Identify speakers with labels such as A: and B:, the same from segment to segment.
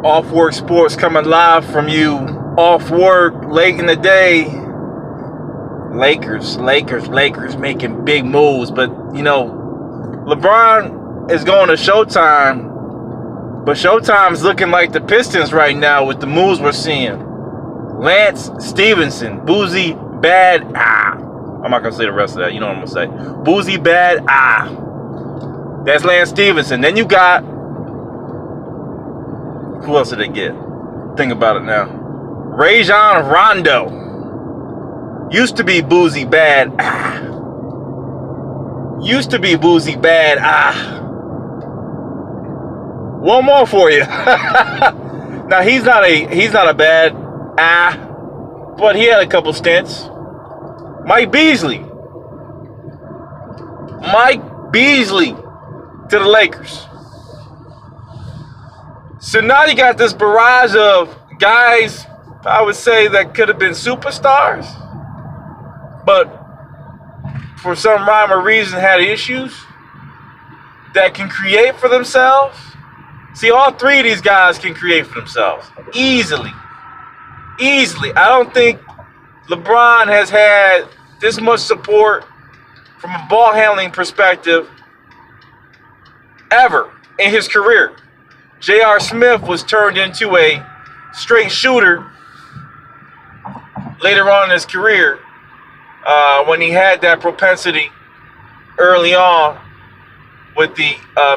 A: Off Work Sports coming live from you off work late in the day. Lakers making big moves. But, you know, LeBron is going to Showtime. But Showtime's looking like the Pistons right now with the moves we're seeing. Lance Stephenson, boozy, bad, I'm not going to say the rest of that. You know what I'm going to say. Boozy, bad, That's Lance Stephenson. Then you got, who else did they get? Think about it now. Rajon Rondo. Used to be boozy, bad, Used to be boozy, bad, One more for you. Now he's not a bad, but he had a couple stints. Mike Beasley to the Lakers. So now you got this barrage of guys, I would say, that could have been superstars, but for some rhyme or reason had issues, that can create for themselves. See, all three of these guys can create for themselves easily. I don't think LeBron has had this much support from a ball handling perspective ever in his career. J.R. Smith was turned into a straight shooter later on in his career when he had that propensity early on with the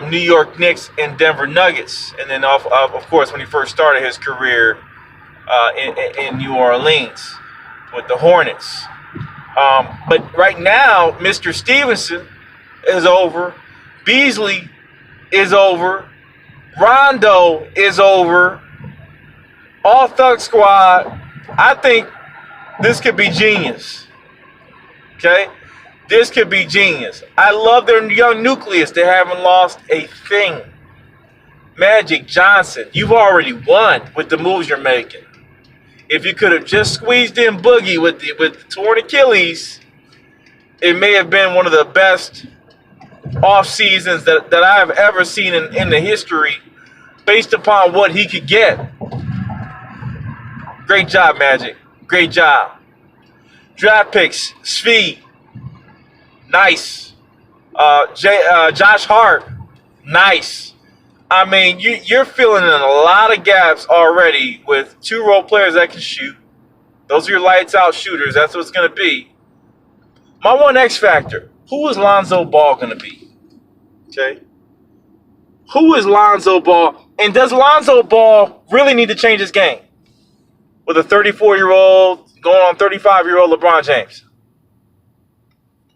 A: New York Knicks and Denver Nuggets. And then, of course, when he first started his career in New Orleans with the Hornets. But right now, Mr. Stephenson is over. Beasley is over. Rondo is over. All Thug Squad. I think this could be genius. Okay? This could be genius. I love their young nucleus. They haven't lost a thing. Magic Johnson, you've already won with the moves you're making. If you could have just squeezed in Boogie with the torn Achilles, it may have been one of the best off seasons that I've ever seen in the history, based upon what he could get. Great job, Magic. Great job. Draft picks, Svi, nice. Josh Hart, nice. I mean, you're filling in a lot of gaps already with two role players that can shoot. Those are your lights out shooters. That's what it's going to be. My one X factor, who is Lonzo Ball going to be? Okay. Who is Lonzo Ball? And does Lonzo Ball really need to change his game with a 34-year-old going on 35-year-old LeBron James?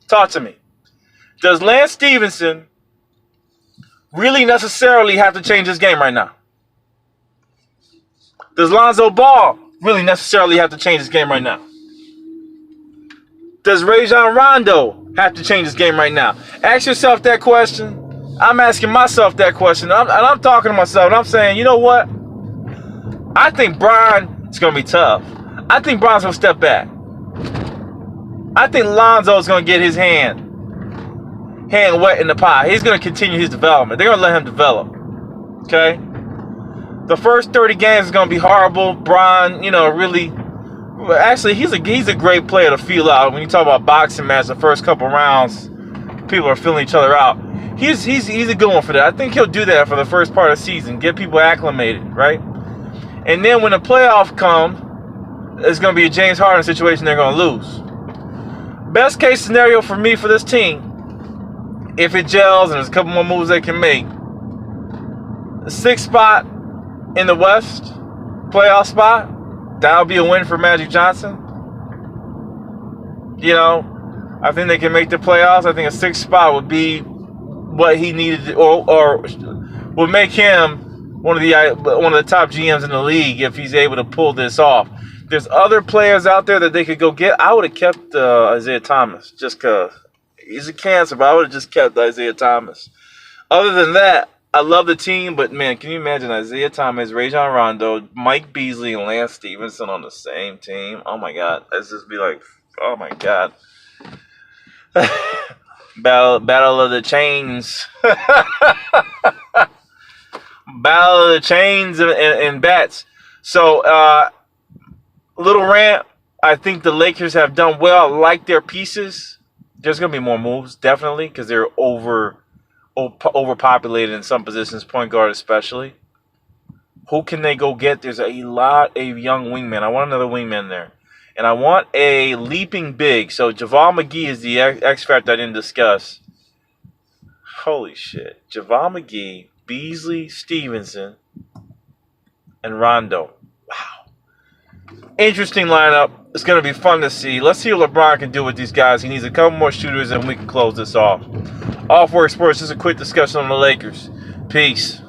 A: Talk to me. Does Lance Stephenson really necessarily have to change his game right now? Does Lonzo Ball really necessarily have to change his game right now? Does Rajon Rondo have to change his game right now? Ask yourself that question. I'm asking myself that question. I'm talking to myself, and I'm saying, you know what? I think Bron is going to be tough. I think Bron's going to step back. I think Lonzo's going to get his hand wet in the pie. He's going to continue his development. They're going to let him develop. Okay? The first 30 games is going to be horrible. Bron, really... Actually, he's a great player to feel out. When you talk about boxing match, the first couple rounds, people are feeling each other out. He's a good one for that. I think he'll do that for the first part of the season. Get people acclimated, right? And then when the playoff comes, it's going to be a James Harden situation. They're going to lose. Best case scenario for me for this team, if it gels and there's a couple more moves they can make, the 6th spot in the West, playoff spot, that'll be a win for Magic Johnson. I think they can make the playoffs. I think a 6th spot would be what he needed, or would make him one of the top GMs in the league if he's able to pull this off. There's other players out there that they could go get. I would have kept Isaiah Thomas just because he's a cancer, but I would have just kept Isaiah Thomas. Other than that, I love the team, but man, can you imagine Isaiah Thomas, Rajon Rondo, Mike Beasley, and Lance Stephenson on the same team? Oh my God, let's just be like, oh my God. Battle of the Chains. Battle of the chains and bats. So, little rant. I think the Lakers have done well. I like their pieces. There's going to be more moves, definitely, because they're overpopulated in some positions, point guard especially. Who can they go get? There's a lot of young wingmen. I want another wingman there. And I want a leaping big. So JaVale McGee is the X factor I didn't discuss. Holy shit. JaVale McGee, Beasley, Stephenson, and Rondo. Wow. Interesting lineup. It's going to be fun to see. Let's see what LeBron can do with these guys. He needs a couple more shooters and we can close this off. Off Work Sports, just a quick discussion on the Lakers. Peace.